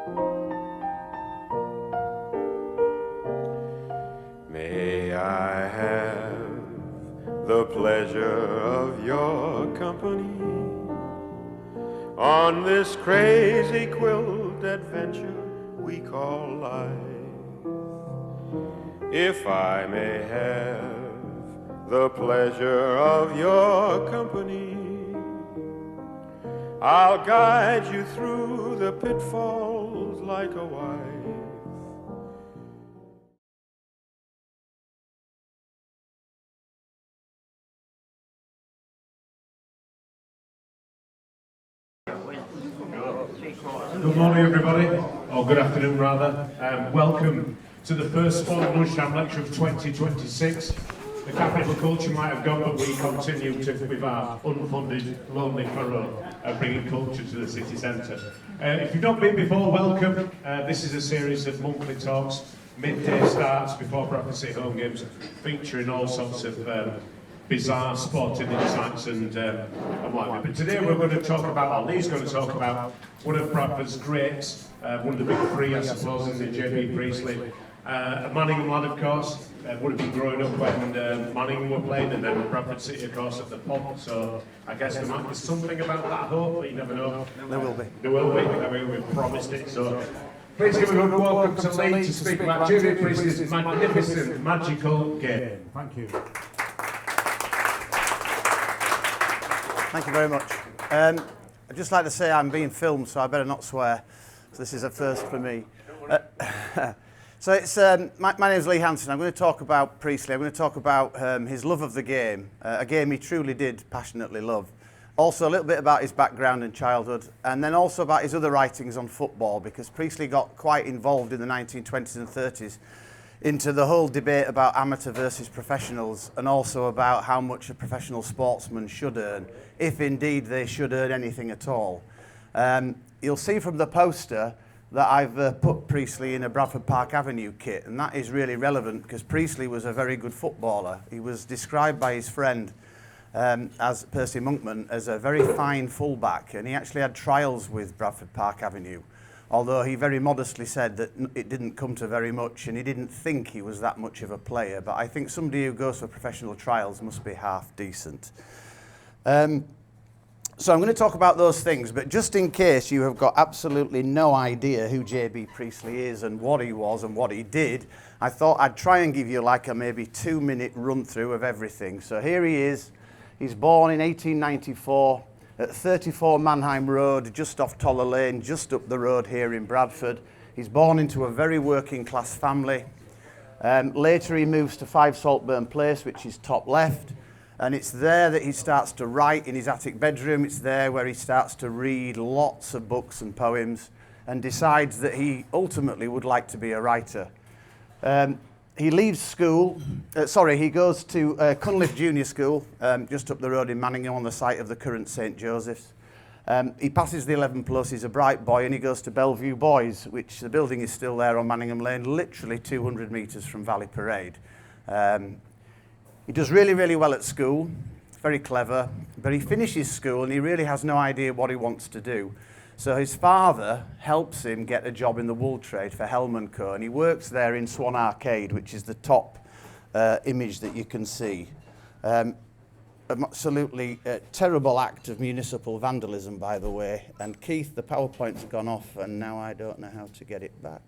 May I have the pleasure of your company on this crazy quilt adventure we call life? If I may have the pleasure of your company, I'll guide you through the pitfalls like a wife. Good morning, everybody, or good afternoon rather. Welcome to the first Sport Lunchtime Lecture of 2026. The capital culture might have gone, but we continue with our unfunded lonely furrow of bringing culture to the city centre. If you've not been before, welcome. This is a series of monthly talks, midday starts before Bradford City home games, featuring all sorts of bizarre sporting insights and what have you. But today we're going to talk about, or Lee's going to talk about, one of Bradford's greats, one of the big three, I suppose, in the JB Priestley. A Manningham lad, of course, would have been growing up when Manningham were playing, and then Bradford City, of course, at the pub. So I guess there might be something about that hope, but you never know. There will be. There will be. I mean, we've promised it. So please give a good welcome to Lee to speak about JB Priestley's magnificent, magical game. Thank you. Thank you very much. I'd just like to say I'm being filmed, so I better not swear. So this is a first for me. So it's my name's Lee Hanson. I'm going to talk about Priestley. I'm going to talk about his love of the game, a game he truly did passionately love. Also a little bit about his background and childhood, and then also about his other writings on football, because Priestley got quite involved in the 1920s and 30s into the whole debate about amateur versus professionals, and also about how much a professional sportsman should earn, if indeed they should earn anything at all. You'll see from the poster that I've put Priestley in a Bradford Park Avenue kit, and that is really relevant because Priestley was a very good footballer. He was described by his friend as Percy Monkman as a very fine fullback, and he actually had trials with Bradford Park Avenue, although he very modestly said that it didn't come to very much and he didn't think he was that much of a player. But I think somebody who goes for professional trials must be half decent. So I'm going to talk about those things, but just in case you have got absolutely no idea who JB Priestley is and what he was and what he did, I thought I'd try and give you like a maybe 2-minute run through of everything. So here he is. He's born in 1894 at 34 Mannheim Road, just off Toller Lane, just up the road here in Bradford. He's born into a very working class family. Later he moves to 5 Saltburn Place, which is top left. And it's there that he starts to write in his attic bedroom. It's there where he starts to read lots of books and poems and decides that he ultimately would like to be a writer. He leaves school, he goes to Cunliffe Junior School, just up the road in Manningham on the site of the current St Joseph's. He passes the 11 plus, he's a bright boy, and he goes to Bellevue Boys, which the building is still there on Manningham Lane, literally 200 metres from Valley Parade. He does really, really well at school, very clever, but he finishes school and he really has no idea what he wants to do. So his father helps him get a job in the wool trade for Helm & Co, and he works there in Swan Arcade, which is the top image that you can see. Absolutely terrible act of municipal vandalism, by the way. And Keith, the PowerPoint's gone off and now I don't know how to get it back.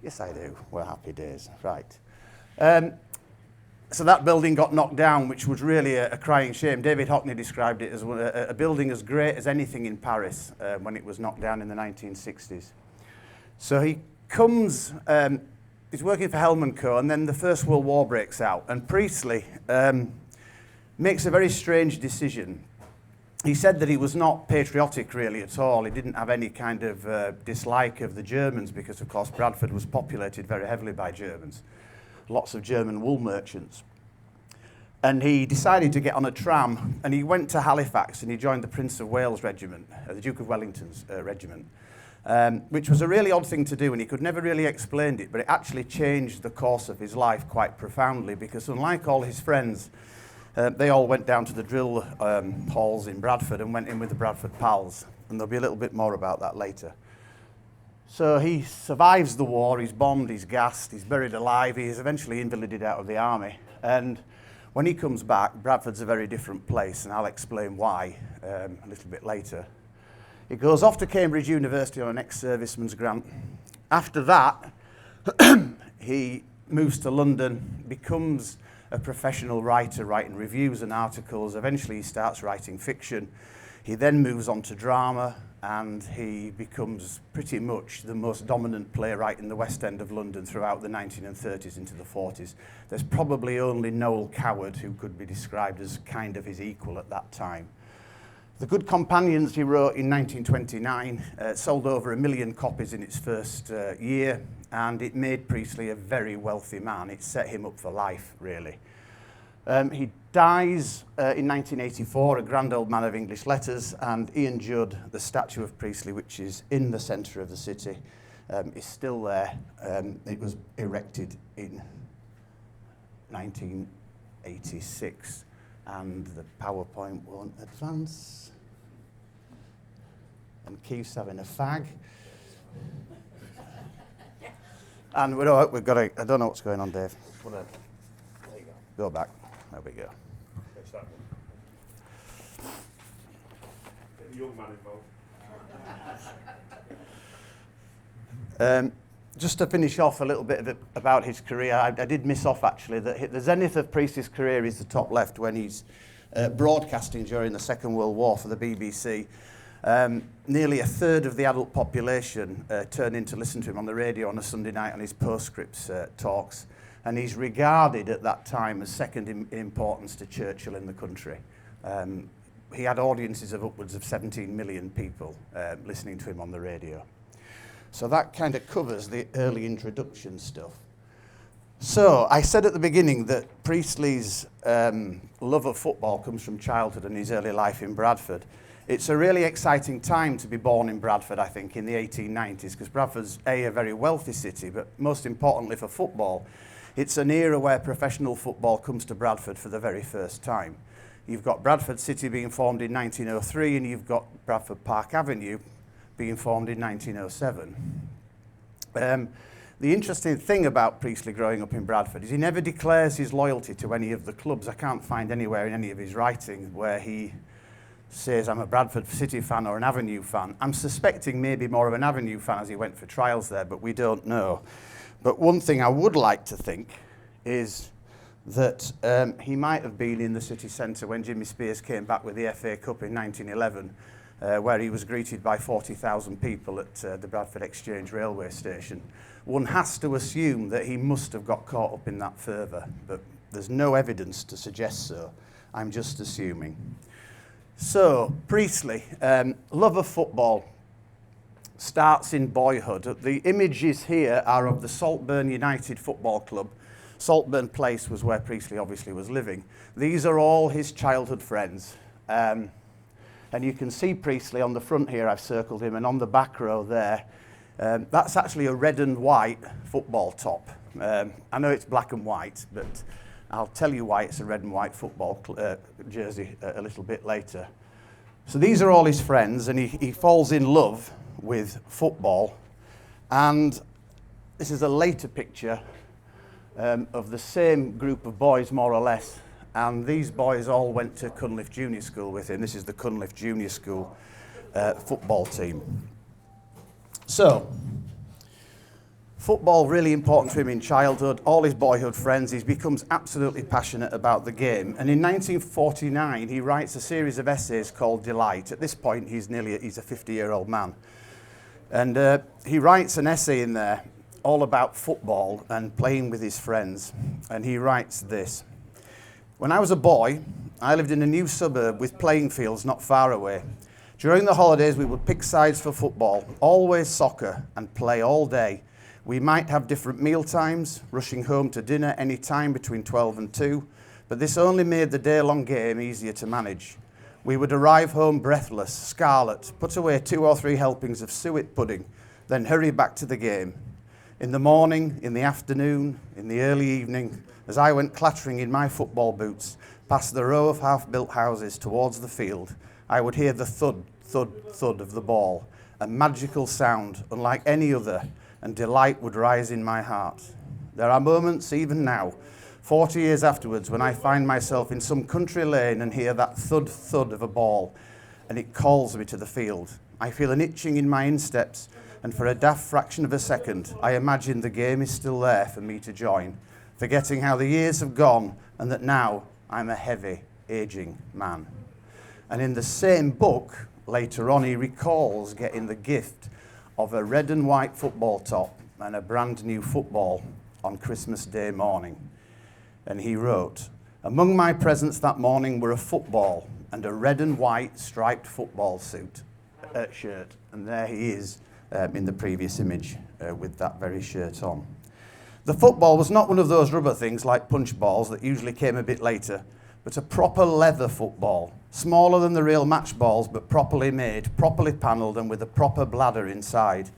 Yes, I do. Well, happy days. Right. So that building got knocked down, which was really a crying shame. David Hockney described it as a building as great as anything in Paris when it was knocked down in the 1960s. So he comes, he's working for Helm & Co, and then the First World War breaks out, and Priestley makes a very strange decision. He said that he was not patriotic really at all. He didn't have any kind of dislike of the Germans because, of course, Bradford was populated very heavily by Germans. Lots of German wool merchants. And he decided to get on a tram, and he went to Halifax and he joined the Prince of Wales Regiment, the Duke of Wellington's regiment, which was a really odd thing to do, and he could never really explain it, but it actually changed the course of his life quite profoundly, because unlike all his friends, they all went down to the drill halls in Bradford and went in with the Bradford Pals, and there'll be a little bit more about that later. So he survives the war, he's bombed, he's gassed, he's buried alive, he is eventually invalided out of the army. And when he comes back, Bradford's a very different place, and I'll explain why a little bit later. He goes off to Cambridge University on an ex-serviceman's grant. After that, he moves to London, becomes a professional writer, writing reviews and articles. Eventually he starts writing fiction. He then moves on to drama, and he becomes pretty much the most dominant playwright in the West End of London throughout the 1930s into the 40s. There's probably only Noel Coward who could be described as kind of his equal at that time. The Good Companions he wrote in 1929 sold over 1 million copies in its first year, and it made Priestley a very wealthy man. It set him up for life, really. He dies in 1984, a grand old man of English letters, and Ian Judd, the statue of Priestley, which is in the centre of the city, is still there. It was erected in 1986, and the PowerPoint won't advance. And Keith's having a fag. And we've got a, I don't know what's going on, Dave. There you go. Go back. There we go. It's that one. Get the young man involved. Just to finish off a little bit about his career, I did miss off actually that the zenith of Priestley's career is the top left when he's broadcasting during the Second World War for the BBC. Nearly a third of the adult population turned in to listen to him on the radio on a Sunday night on his postscripts talks, and he's regarded at that time as second in importance to Churchill in the country. He had audiences of upwards of 17 million people listening to him on the radio. So that kind of covers the early introduction stuff. So I said at the beginning that Priestley's love of football comes from childhood and his early life in Bradford. It's a really exciting time to be born in Bradford, I think, in the 1890s, because Bradford's a very wealthy city, but most importantly for football, it's an era where professional football comes to Bradford for the very first time. You've got Bradford City being formed in 1903, and you've got Bradford Park Avenue being formed in 1907. The interesting thing about Priestley growing up in Bradford is he never declares his loyalty to any of the clubs. I can't find anywhere in any of his writing where he says, I'm a Bradford City fan or an Avenue fan. I'm suspecting maybe more of an Avenue fan as he went for trials there, but we don't know. But one thing I would like to think is that he might have been in the city centre when Jimmy Spears came back with the FA Cup in 1911, where he was greeted by 40,000 people at the Bradford Exchange railway station. One has to assume that he must have got caught up in that fervour, but there's no evidence to suggest so. I'm just assuming. So, Priestley, love of football starts in boyhood. The images here are of the Saltburn United Football Club. Saltburn Place was where Priestley obviously was living. These are all his childhood friends. And you can see Priestley on the front here, I've circled him, and on the back row there, that's actually a red and white football top. I know it's black and white, but I'll tell you why it's a red and white football jersey a little bit later. So these are all his friends, and he falls in love with football. And this is a later picture of the same group of boys, more or less. And these boys all went to Cunliffe Junior School with him. This is the Cunliffe Junior School football team. So, football really important to him in childhood, all his boyhood friends. He becomes absolutely passionate about the game. And in 1949, he writes a series of essays called Delight. At this point, he's a 50-year-old man. And he writes an essay in there all about football and playing with his friends. And he writes this. When I was a boy, I lived in a new suburb with playing fields not far away. During the holidays, we would pick sides for football, always soccer, and play all day. We might have different meal times, rushing home to dinner any time between 12 and 2, but this only made the day-long game easier to manage. We would arrive home breathless, scarlet, put away 2 or 3 helpings of suet pudding, then hurry back to the game. In the morning, in the afternoon, in the early evening, as I went clattering in my football boots past the row of half-built houses towards the field, I would hear the thud, thud, thud of the ball a magical sound unlike any other, and delight would rise in my heart. There are moments, even now, 40 years afterwards, when I find myself in some country lane and hear that thud thud of a ball, and it calls me to the field. I feel an itching in my insteps, and for a daft fraction of a second, I imagine the game is still there for me to join, forgetting how the years have gone and that now I'm a heavy, aging man. And in the same book, later on, he recalls getting the gift of a red and white football top and a brand new football on Christmas Day morning. And he wrote, "Among my presents that morning were a football and a red and white striped football shirt." And there he is in the previous image with that very shirt on. The football was not one of those rubber things like punch balls that usually came a bit later, but a proper leather football, smaller than the real match balls, but properly made, properly panelled, and with a proper bladder inside.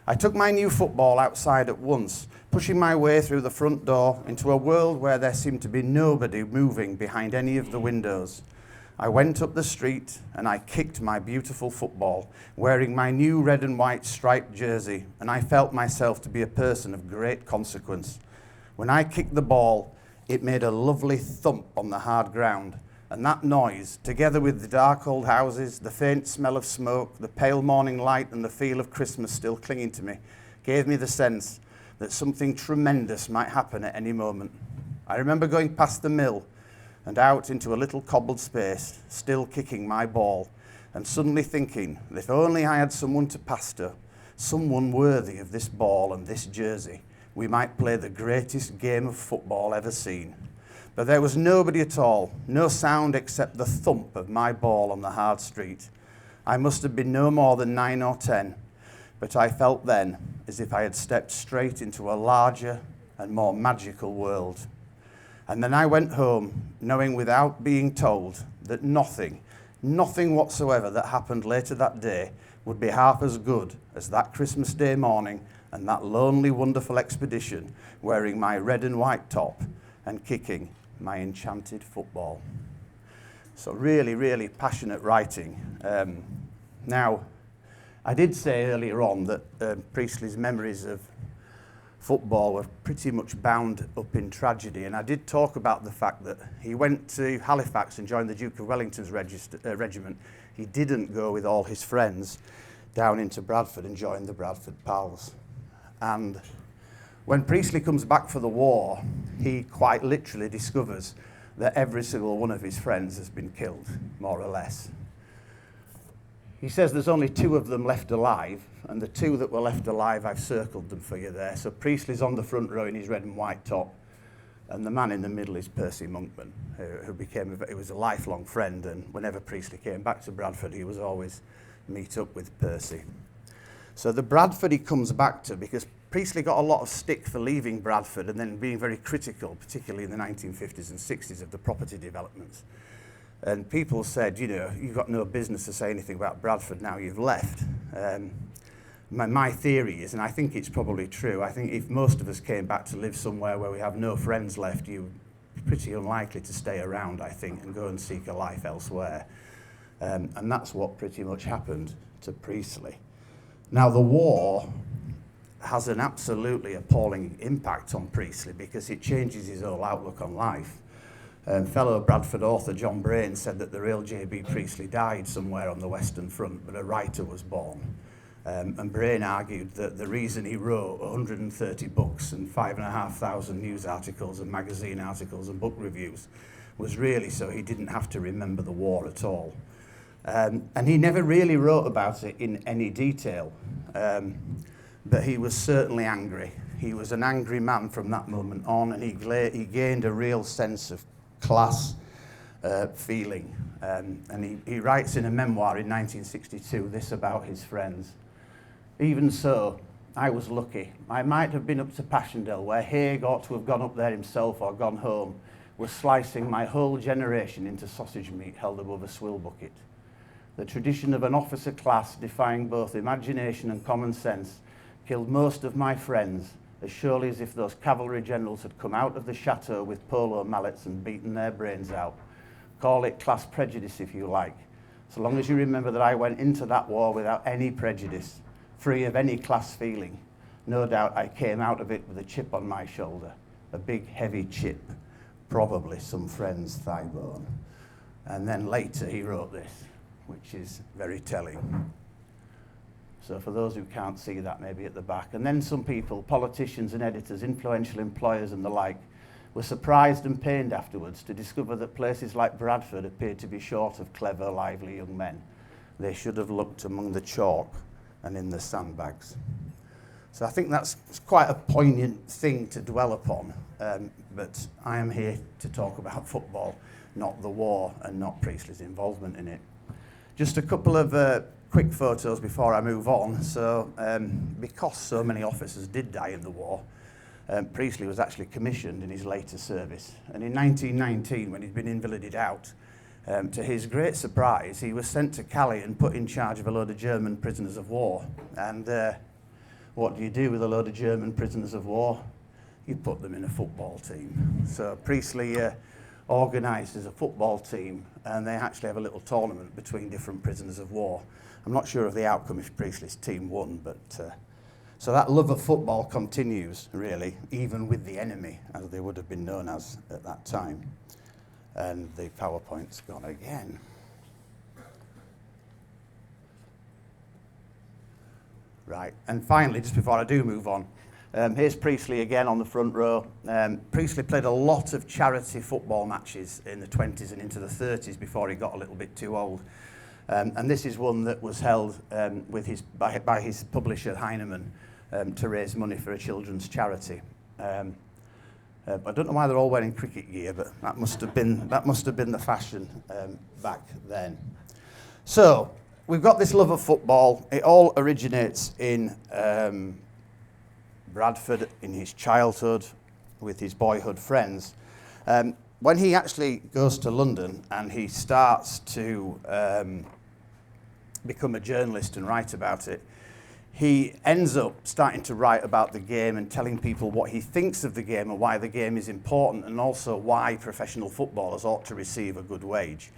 I took my new football outside at once, pushing my way through the front door into a world where there seemed to be nobody moving behind any of the windows. I went up the street and I kicked my beautiful football, wearing my new red and white striped jersey, and I felt myself to be a person of great consequence. When I kicked the ball, it made a lovely thump on the hard ground, and that noise, together with the dark old houses, the faint smell of smoke, the pale morning light, and the feel of Christmas still clinging to me, gave me the sense that something tremendous might happen at any moment. I remember going past the mill and out into a little cobbled space, still kicking my ball, and suddenly thinking that if only I had someone to pastor, someone worthy of this ball and this jersey, we might play the greatest game of football ever seen. But there was nobody at all, no sound except the thump of my ball on the hard street. I must have been no more than 9 or 10, but I felt then as if I had stepped straight into a larger and more magical world. And then I went home, knowing without being told that nothing whatsoever that happened later that day would be half as good as that Christmas Day morning and that lonely, wonderful expedition, wearing my red and white top and kicking my enchanted football. So really, really passionate writing. Now, I did say earlier on that Priestley's memories of football were pretty much bound up in tragedy, and I did talk about the fact that he went to Halifax and joined the Duke of Wellington's regiment. He didn't go with all his friends down into Bradford and join the Bradford Pals. And when Priestley comes back for the war, he quite literally discovers that every single one of his friends has been killed, more or less. He says there's only 2 of them left alive, and the 2 that were left alive, I've circled them for you there. So Priestley's on the front row in his red and white top, and the man in the middle is Percy Monkman, who was a lifelong friend, and whenever Priestley came back to Bradford, he was always meet up with Percy. So the Bradford he comes back to, because Priestley got a lot of stick for leaving Bradford and then being very critical, particularly in the 1950s and 60s, of the property developments. And people said, you know, you've got no business to say anything about Bradford now you've left. My theory is, and I think it's probably true, I think if most of us came back to live somewhere where we have no friends left, you're pretty unlikely to stay around, I think, and go and seek a life elsewhere. And that's what pretty much happened to Priestley. Now, the war has an absolutely appalling impact on Priestley because it changes his whole outlook on life. Fellow Bradford author John Brain said that the real J.B. Priestley died somewhere on the Western Front, but a writer was born. And Brain argued that the reason he wrote 130 books and 5,500 news articles and magazine articles and book reviews was really so he didn't have to remember the war at all. And he never really wrote about it in any detail, but he was certainly angry. He was an angry man from that moment on, and he gained a real sense of class feeling. And he writes in a memoir in 1962 this about his friends. Even so, I was lucky. I might have been up to Passchendaele, where Haig ought to have gone up there himself or gone home, was slicing my whole generation into sausage meat held above a swill bucket. The tradition of an officer class defying both imagination and common sense killed most of my friends as surely as if those cavalry generals had come out of the chateau with polo mallets and beaten their brains out. Call it class prejudice if you like, So long as you remember that I went into that war without any prejudice, free of any class feeling, no doubt I came out of it with a chip on my shoulder, a big heavy chip, probably some friend's thigh bone. And then later he wrote this, which is very telling. So for those who can't see that, maybe at the back. And then some people, politicians and editors, influential employers and the like, were surprised and pained afterwards to discover that places like Bradford appeared to be short of clever, lively young men. They should have looked among the chalk and in the sandbags. So I think that's quite a poignant thing to dwell upon, but I am here to talk about football, not the war and not Priestley's involvement in it. Just a couple of quick photos before I move on. So because so many officers did die in the war, Priestley was actually commissioned in his later service. And in 1919, when he'd been invalided out, to his great surprise, he was sent to Calais and put in charge of a load of German prisoners of war. And what do you do with a load of German prisoners of war? You put them in a football team. So Priestley organises a football team, and they actually have a little tournament between different prisoners of war. I'm not sure of the outcome if Priestley's team won, but so that love of football continues, really, even with the enemy, as they would have been known as at that time. And the PowerPoint's gone again. Right, and finally, just before I do move on, here's Priestley again on the front row. Priestley played a lot of charity football matches in the 20s and into the 30s before he got a little bit too old. And this is one that was held by his publisher Heinemann to raise money for a children's charity. I don't know why they're all wearing cricket gear, but that must have been the fashion back then. So we've got this love of football. It all originates in Bradford in his childhood with his boyhood friends. When he actually goes to London and he starts to become a journalist and write about it, he ends up starting to write about the game and telling people what he thinks of the game and why the game is important, and also why professional footballers ought to receive a good wage.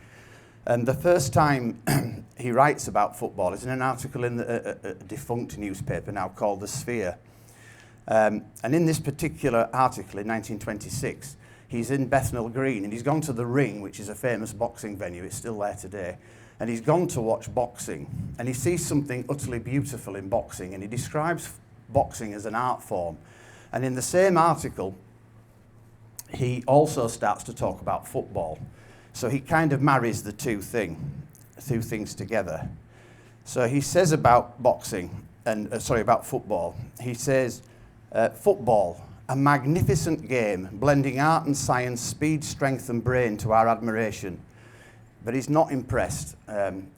And the first time he writes about football is in an article in a defunct newspaper now called The Sphere. And in this particular article in 1926, he's in Bethnal Green and he's gone to the Ring, which is a famous boxing venue. It's still there today. And he's gone to watch boxing, and he sees something utterly beautiful in boxing, and he describes boxing as an art form. And in the same article, he also starts to talk about football. So he kind of marries the two things together. So he says about boxing, about football, he says, football, a magnificent game, blending art and science, speed, strength and brain to our admiration. But he's not impressed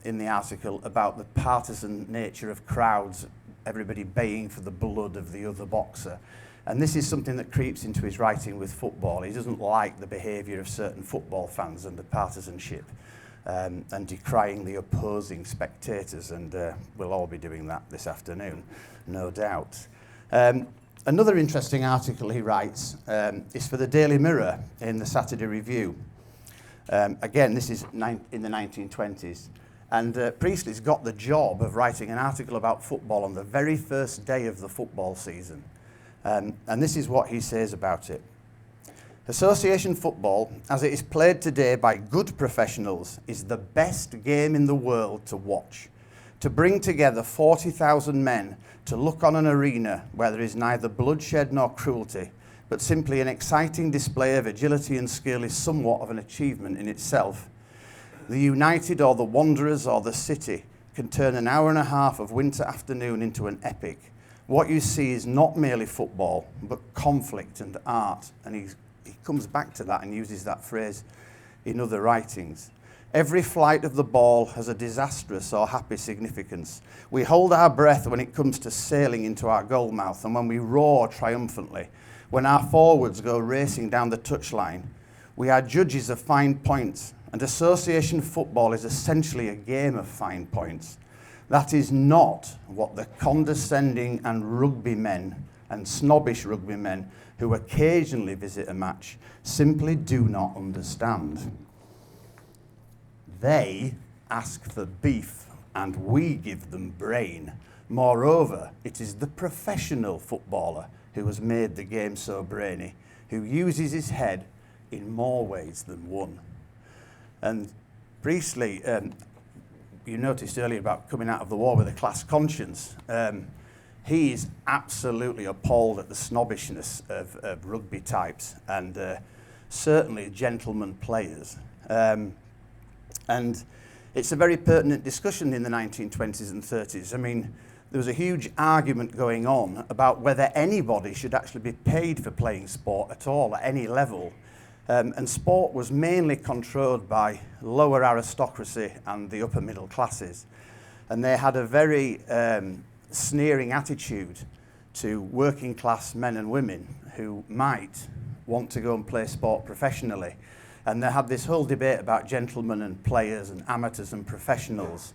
in the article about the partisan nature of crowds, everybody baying for the blood of the other boxer. And this is something that creeps into his writing with football. He doesn't like the behaviour of certain football fans and the partisanship and decrying the opposing spectators. And we'll all be doing that this afternoon, no doubt. Another interesting article he writes is for the Daily Mirror in the Saturday Review. Again, this is in the 1920s. And Priestley's got the job of writing an article about football on the very first day of the football season. And this is what he says about it. Association football, as it is played today by good professionals, is the best game in the world to watch. To bring together 40,000 men to look on an arena where there is neither bloodshed nor cruelty, but simply an exciting display of agility and skill is somewhat of an achievement in itself. The United or the Wanderers or the City can turn an hour and a half of winter afternoon into an epic. What you see is not merely football, but conflict and art. And he comes back to that and uses that phrase in other writings. Every flight of the ball has a disastrous or happy significance. We hold our breath when it comes to sailing into our goal mouth, and when we roar triumphantly. When our forwards go racing down the touchline, we are judges of fine points, and association football is essentially a game of fine points. That is not what the condescending and rugby men and snobbish rugby men who occasionally visit a match simply do not understand. They ask for beef and we give them brain. Moreover, it is the professional footballer who has made the game so brainy, who uses his head in more ways than one. And Priestley, you noticed earlier about coming out of the war with a class conscience. He is absolutely appalled at the snobbishness of rugby types and certainly gentlemen players. And it's a very pertinent discussion in the 1920s and 30s. I mean, there was a huge argument going on about whether anybody should actually be paid for playing sport at all, at any level. And sport was mainly controlled by lower aristocracy and the upper middle classes. And they had a very sneering attitude to working class men and women who might want to go and play sport professionally. And they had this whole debate about gentlemen and players and amateurs and professionals.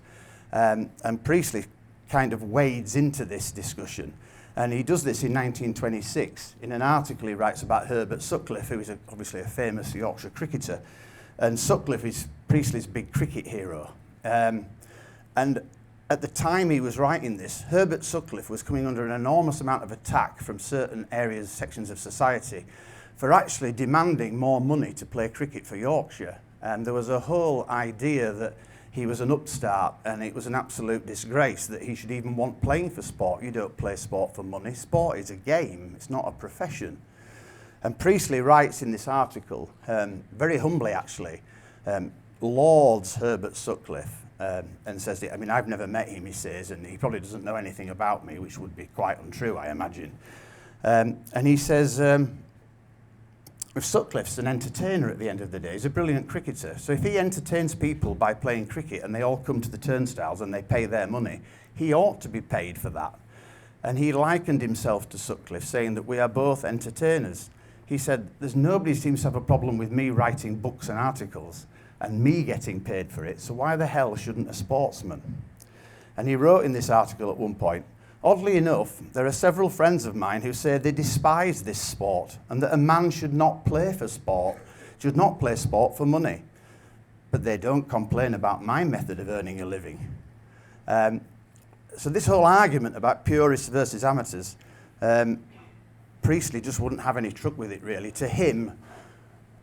And Priestley kind of wades into this discussion. And he does this in 1926 in an article he writes about Herbert Sutcliffe, who is obviously a famous Yorkshire cricketer. And Sutcliffe is Priestley's big cricket hero. And at the time he was writing this, Herbert Sutcliffe was coming under an enormous amount of attack from certain areas, sections of society, for actually demanding more money to play cricket for Yorkshire. And there was a whole idea that he was an upstart and it was an absolute disgrace that he should even want playing for sport. You don't play sport for money. Sport is a game, it's not a profession. And Priestley writes in this article, very humbly actually, lauds Herbert Sutcliffe and says, I mean, I've never met him, he says, and he probably doesn't know anything about me, which would be quite untrue, I imagine. And he says, if Sutcliffe's an entertainer at the end of the day, he's a brilliant cricketer. So if he entertains people by playing cricket and they all come to the turnstiles and they pay their money, he ought to be paid for that. And he likened himself to Sutcliffe, saying that we are both entertainers. He said, there's nobody seems to have a problem with me writing books and articles and me getting paid for it, so why the hell shouldn't a sportsman? And he wrote in this article at one point, oddly enough, there are several friends of mine who say they despise this sport and that a man should not play for sport, should not play sport for money. But they don't complain about my method of earning a living. So this whole argument about purists versus amateurs, Priestley just wouldn't have any truck with it really. To him,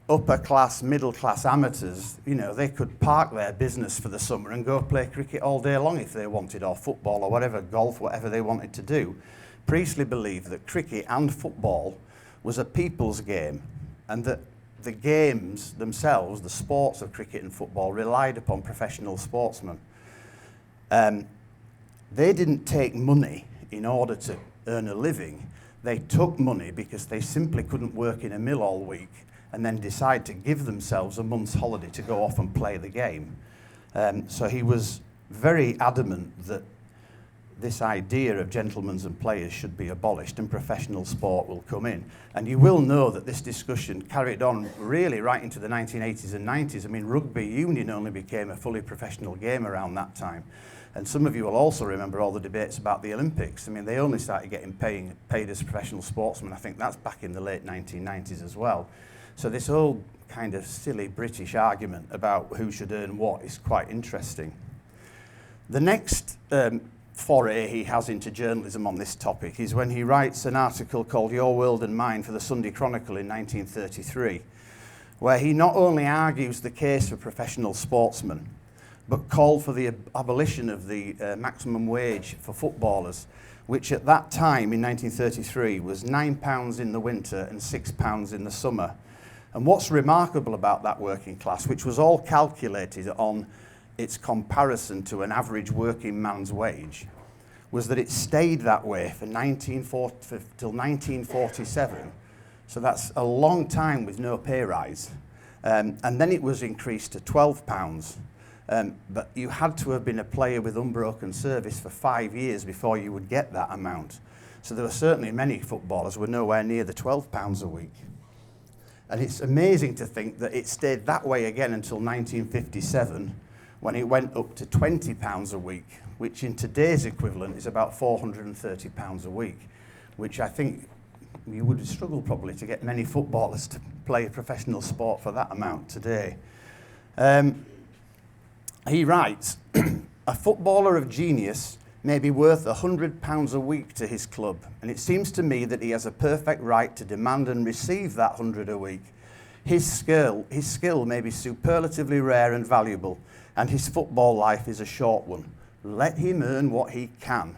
upper class, middle class amateurs, you know, they could park their business for the summer and go play cricket all day long if they wanted, or football or whatever, golf, whatever they wanted to do. Priestley believed that cricket and football was a people's game and that the games themselves, the sports of cricket and football, relied upon professional sportsmen. They didn't take money in order to earn a living. They took money because they simply couldn't work in a mill all week and then decide to give themselves a month's holiday to go off and play the game. So he was very adamant that this idea of gentlemen and players should be abolished and professional sport will come in. And you will know that this discussion carried on really right into the 1980s and 90s. I mean, rugby union only became a fully professional game around that time. And some of you will also remember all the debates about the Olympics. I mean, they only started getting paid as professional sportsmen. I think that's back in the late 1990s as well. So this whole kind of silly British argument about who should earn what is quite interesting. The next foray he has into journalism on this topic is when he writes an article called Your World and Mine for the Sunday Chronicle in 1933, where he not only argues the case for professional sportsmen, but called for the abolition of the maximum wage for footballers, which at that time in 1933 was £9 in the winter and £6 in the summer. And what's remarkable about that working class, which was all calculated on its comparison to an average working man's wage, was that it stayed that way for till 1947. So that's a long time with no pay rise. And then it was increased to £12. But you had to have been a player with unbroken service for 5 years before you would get that amount. So there were certainly many footballers who were nowhere near the £12 a week. And it's amazing to think that it stayed that way again until 1957, when it went up to £20 a week, which in today's equivalent is about £430 a week, which I think you would struggle probably to get many footballers to play a professional sport for that amount today. He writes, a footballer of genius may be worth £100 a week to his club, and it seems to me that he has a perfect right to demand and receive that 100 a week. His skill may be superlatively rare and valuable, and his football life is a short one. Let him earn what he can.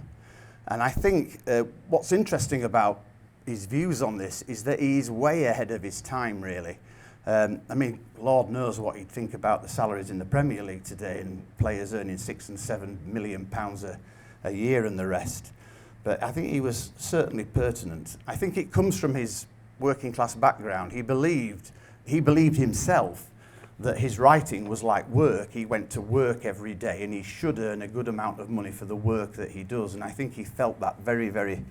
And I think what's interesting about his views on this is that he's way ahead of his time, really. I mean, Lord knows what he'd think about the salaries in the Premier League today and players earning £6 and £7 million a year and the rest. But I think he was certainly pertinent. I think it comes from his working class background. He believed himself that his writing was like work. He went to work every day and he should earn a good amount of money for the work that he does. And I think he felt that very, very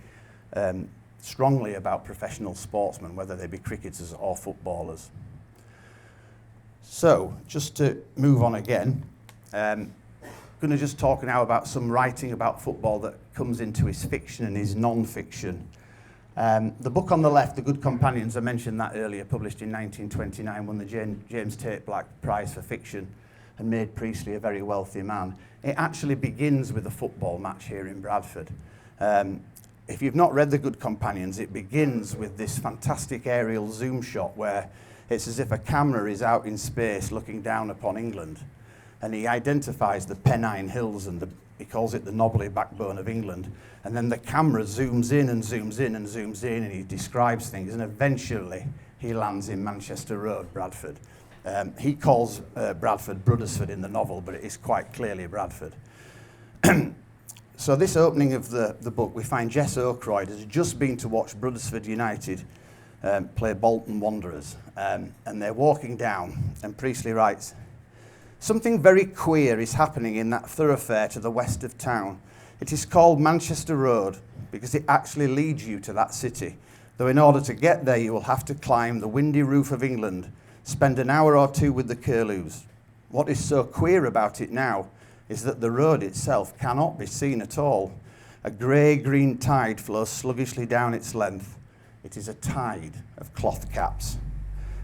strongly about professional sportsmen, whether they be cricketers or footballers. So, just to move on again, going to just talk now about some writing about football that comes into his fiction and his non-fiction. The book on the left, The Good Companions, I mentioned that earlier, published in 1929, won the James Tait Black Prize for Fiction and made Priestley a very wealthy man. It actually begins with a football match here in Bradford. If you've not read The Good Companions, it begins with this fantastic aerial zoom shot where it's as if a camera is out in space looking down upon England. And he identifies the Pennine Hills and he calls it the knobbly backbone of England. And then the camera zooms in and zooms in and zooms in and he describes things. And eventually he lands in Manchester Road, Bradford. He calls Bradford Bruddersford in the novel, but it is quite clearly Bradford. So this opening of the book, we find Jess Oakroyd has just been to watch Bruddersford United play Bolton Wanderers. And they're walking down and Priestley writes, something very queer is happening in that thoroughfare to the west of town. It is called Manchester Road because it actually leads you to that city, though in order to get there you will have to climb the windy roof of England, spend an hour or two with the curlews. What is so queer about it now is that the road itself cannot be seen at all. A grey-green tide flows sluggishly down its length. It is a tide of cloth caps.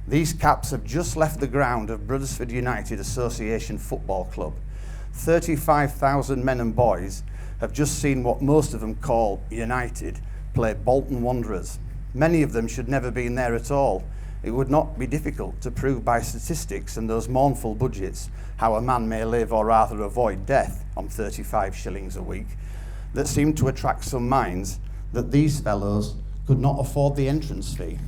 These caps have just left the ground of Bruddersford United Association Football Club. 35,000 men and boys have just seen what most of them call United play Bolton Wanderers. Many of them should never been there at all. It would not be difficult to prove by statistics and those mournful budgets how a man may live or rather avoid death on 35 shillings a week that seem to attract some minds that these fellows could not afford the entrance fee.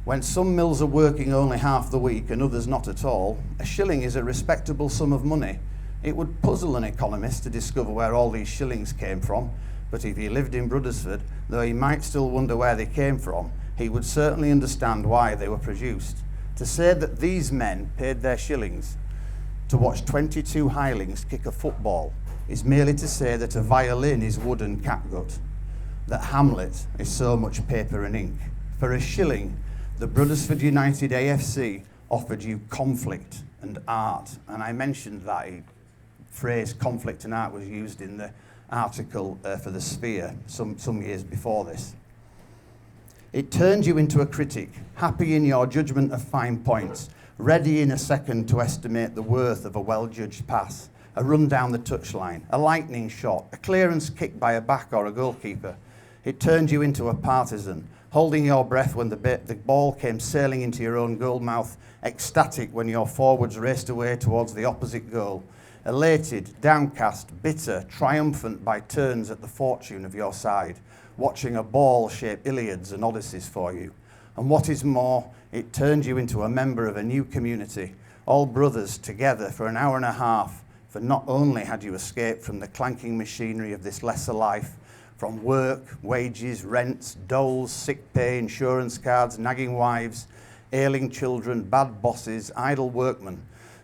When some mills are working only half the week and others not at all, a shilling is a respectable sum of money. It would puzzle an economist to discover where all these shillings came from, but if he lived in Bruddersford, though he might still wonder where they came from, he would certainly understand why they were produced. To say that these men paid their shillings to watch 22 hirelings kick a football is merely to say that a violin is wood and catgut, that Hamlet is so much paper and ink. For a shilling, the Bruddersford United AFC offered you conflict and art. And I mentioned that phrase conflict and art was used in the article for the Sphere some years before this. It turned you into a critic, happy in your judgment of fine points, ready in a second to estimate the worth of a well-judged pass, a run down the touchline, a lightning shot, a clearance kick by a back or a goalkeeper. It turned you into a partisan, holding your breath when the ball came sailing into your own goal mouth, ecstatic when your forwards raced away towards the opposite goal, elated, downcast, bitter, triumphant by turns at the fortune of your side, watching a ball shape Iliads and Odysseys for you. And what is more, it turned you into a member of a new community, all brothers together for an hour and a half, for not only had you escaped from the clanking machinery of this lesser life, from work, wages, rents, doles, sick pay, insurance cards, nagging wives, ailing children, bad bosses, idle workmen,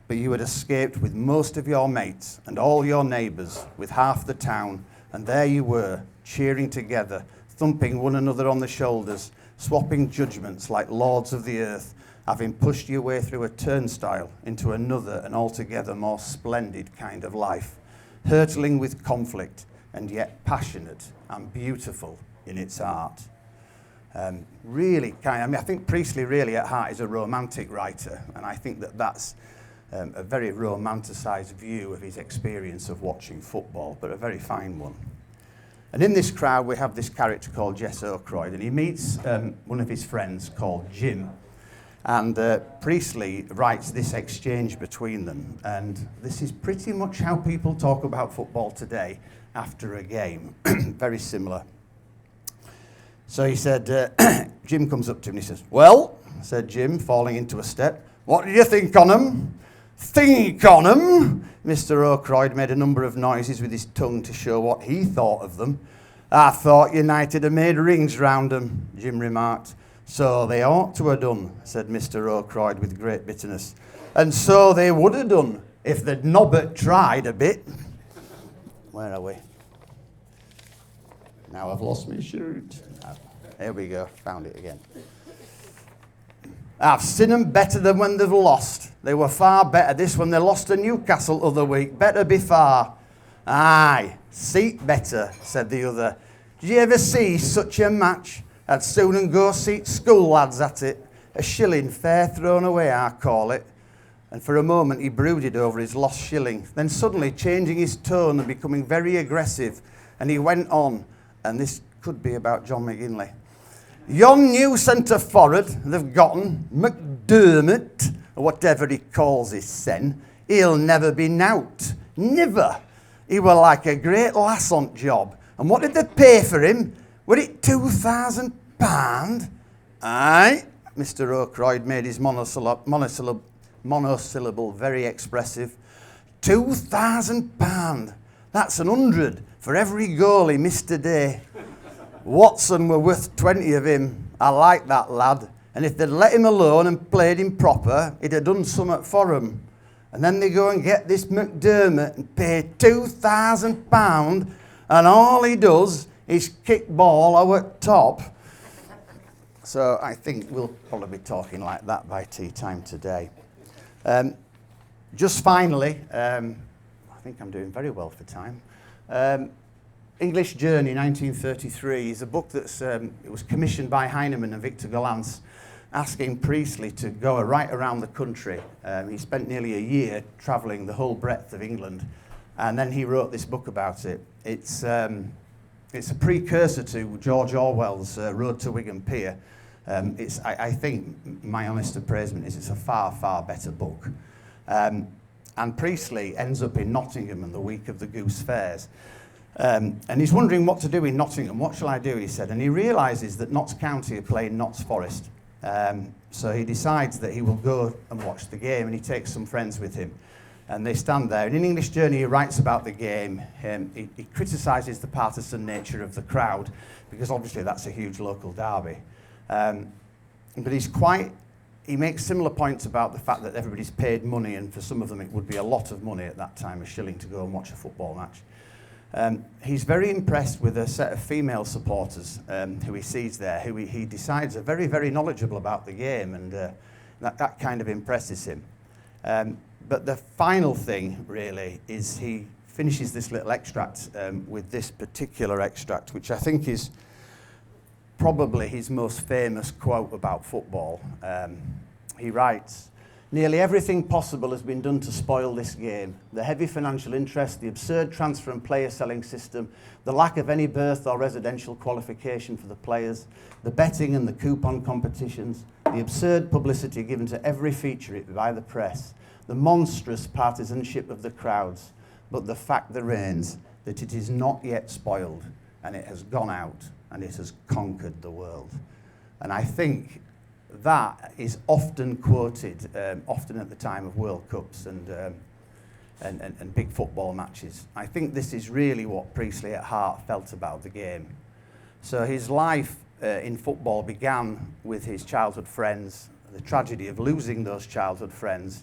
but you had escaped with most of your mates and all your neighbours, with half the town, and there you were, cheering together, thumping one another on the shoulders, swapping judgments like lords of the earth, having pushed your way through a turnstile into another and altogether more splendid kind of life, hurtling with conflict and yet passionate and beautiful in its art. I think Priestley really at heart is a romantic writer, and I think that's a very romanticised view of his experience of watching football, but a very fine one. And in this crowd, we have this character called Jess O'Croyd, and he meets one of his friends called Jim. And Priestley writes this exchange between them, and this is pretty much how people talk about football today after a game. Very similar. So he said, Jim comes up to him and he says, "Well," said Jim, falling into a step, "what do you think on 'em?" "Think on 'em?" Mr. O'Croyd made a number of noises with his tongue to show what he thought of them. "I thought United had made rings round 'em," Jim remarked. "So they ought to have done," said Mr. O'Croyd with great bitterness. "And so they would have done if they'd nobbut tried a bit." Where are we? Now I've lost my shirt. There we go, found it again. "I've seen 'em better than when they've lost. They were far better this when they lost to Newcastle other week. Better be far." "Aye, seat better," said the other. "Did you ever see such a match? I'd sooner go seat school lads at it. A shilling fair thrown away, I call it." And for a moment he brooded over his lost shilling. Then suddenly changing his tone and becoming very aggressive, and he went on, and this could be about John McGinley. "Yon new centre forward they've gotten, McDermott, or whatever he calls his sen, he'll never be nowt. Never. He were like a great lass on job. And what did they pay for him? Were it £2,000? Aye." Mr. O'Croyd made his monosyllable very expressive. £2,000. That's 100 for every goal he missed a day. Watson were worth 20 of him. I like that lad. And if they'd let him alone and played him proper, he'd have done something for 'em. And then they go and get this McDermott and pay £2,000, and all he does is kick ball over top. So I think we'll probably be talking like that by tea time today. Just finally, I think I'm doing very well for time. English Journey, 1933, is a book that's it was commissioned by Heinemann and Victor Gollancz, asking Priestley to go right around the country. He spent nearly a year travelling the whole breadth of England, and then he wrote this book about it. It's a precursor to George Orwell's Road to Wigan Pier. I think my honest appraisement is it's a far, far better book. And Priestley ends up in Nottingham on the week of the Goose Fairs. And he's wondering what to do in Nottingham. "What shall I do?" he said. And he realises that Notts County are playing Notts Forest. So he decides that he will go and watch the game, and he takes some friends with him. And they stand there. And in English Journey, he writes about the game. He criticises the partisan nature of the crowd, because obviously that's a huge local derby. But he makes similar points about the fact that everybody's paid money, and for some of them it would be a lot of money at that time, a shilling to go and watch a football match. He's very impressed with a set of female supporters who he sees there, who he decides are very, very knowledgeable about the game, and that kind of impresses him. But the final thing, really, is he finishes this little extract with this particular extract, which I think is probably his most famous quote about football. He writes, "Nearly everything possible has been done to spoil this game. The heavy financial interest, the absurd transfer and player selling system, the lack of any birth or residential qualification for the players, the betting and the coupon competitions, the absurd publicity given to every feature by the press, the monstrous partisanship of the crowds. But the fact remains that it is not yet spoiled, and it has gone out, and it has conquered the world." And I think that is often quoted, often at the time of World Cups and big football matches. I think this is really what Priestley at heart felt about the game. So his life in football began with his childhood friends, the tragedy of losing those childhood friends,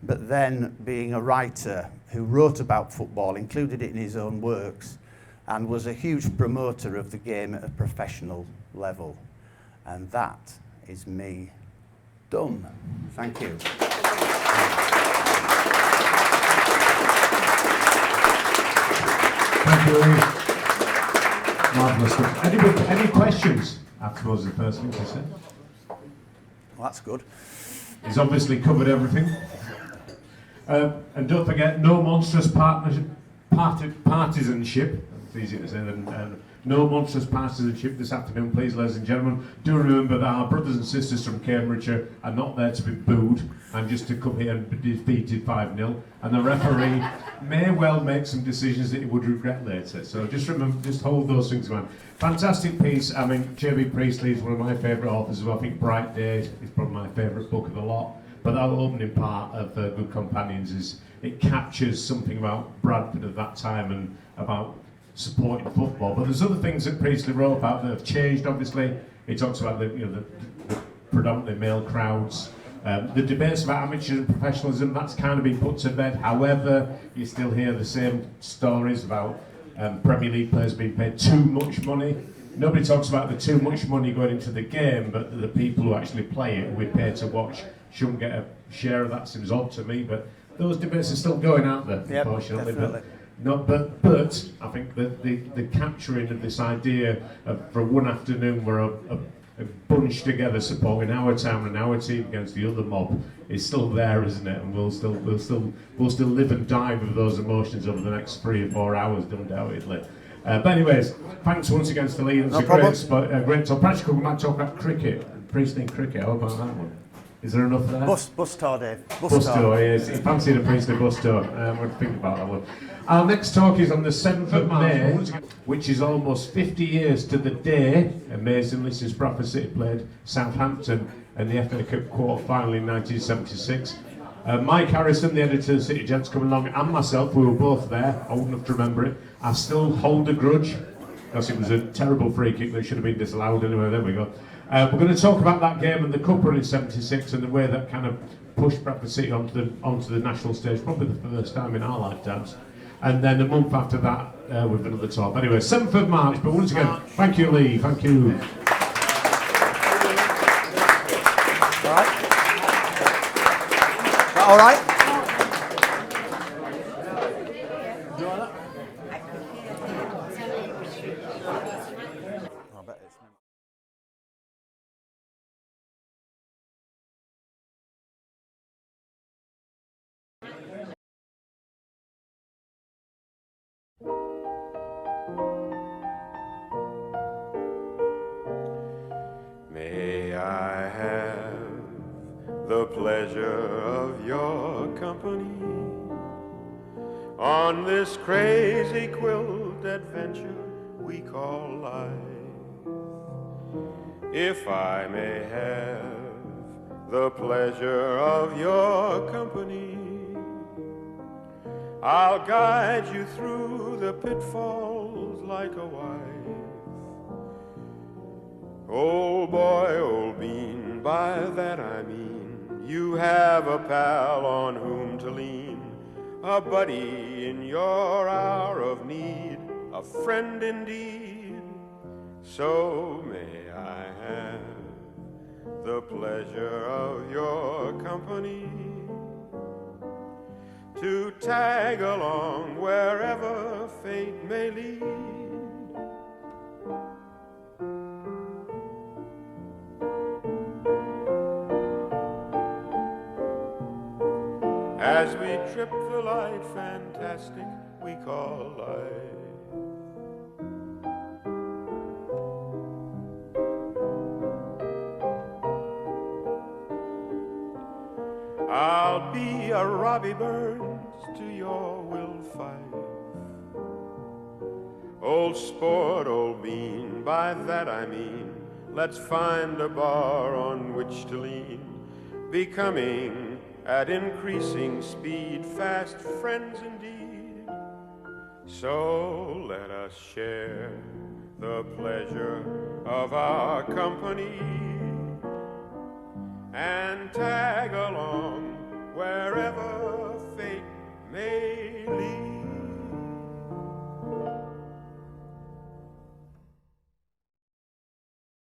but then being a writer who wrote about football, included it in his own works, and was a huge promoter of the game at a professional level. And that is me done. Thank you. Thank you, Lee. Marvellous. Any questions? I suppose the first thing to say. Well, that's good. He's obviously covered everything. And don't forget, no monstrous partisanship. It's easier to say than no monstrous partisanship this afternoon, please, ladies and gentlemen. Do remember that our brothers and sisters from Cambridgeshire are not there to be booed and just to come here and be defeated 5-0. And the referee may well make some decisions that he would regret later. So just remember, just hold those things in mind. Fantastic piece. I mean, J.B. Priestley is one of my favourite authors as well. I think Bright Days is probably my favourite book of the lot. But that opening part of Good Companions is, it captures something about Bradford at that time and about supporting football. But there's other things that Priestley wrote about that have changed, obviously. He talks about the predominantly male crowds. The debates about amateurs and professionalism, that's kind of been put to bed. However, you still hear the same stories about Premier League players being paid too much money. Nobody talks about the too much money going into the game, but the people who actually play it, we pay to watch, shouldn't get a share of that. Seems odd to me, but those debates are still going out there, yep, unfortunately. Definitely. But I think that the capturing of this idea of, for one afternoon we're a bunch together supporting our town and our team against the other mob is still there, isn't it? And we'll still live and die with those emotions over the next 3 or 4 hours, undoubtedly. But anyways, thanks once again to Lee. It was a great talk. Practical, we might talk about cricket, Priestley cricket. How about that one? Is there enough there? Bus tour, Dave. Bus tour, yes. He fancied a Priestley bus tour. We'll think about that one. Our next talk is on the 7th of May, which is almost 50 years to the day, amazingly, since Bradford City played Southampton in the FA Cup quarter-final in 1976. Mike Harrison, the editor of City Gents, coming along, and myself, we were both there, old enough to remember it. I still hold a grudge, because it was a terrible free kick that should have been disallowed anyway. There we go. We're going to talk about that game and the cup run in '76 and the way that kind of pushed Bradford City onto the national stage, probably the first time in our lifetimes. And then a month after that, with another talk. Anyway, 7th of March, but once again, thank you, Lee, thank you. All right? All right? May I have the pleasure of your company on this crazy quilt adventure we call life? If I may have the pleasure of your company, I'll guide you through the pitfalls like a wife. Old boy, old bean, by that I mean you have a pal on whom to lean, a buddy in your hour of need, a friend indeed. So may I have the pleasure of your company, to tag along wherever fate may lead. As we trip the light fantastic we call life. I'll be a Robbie Burns to your Will Fife. Old sport, old bean, by that I mean let's find a bar on which to lean, becoming at increasing speed fast friends indeed. So let us share the pleasure of our company and tag along wherever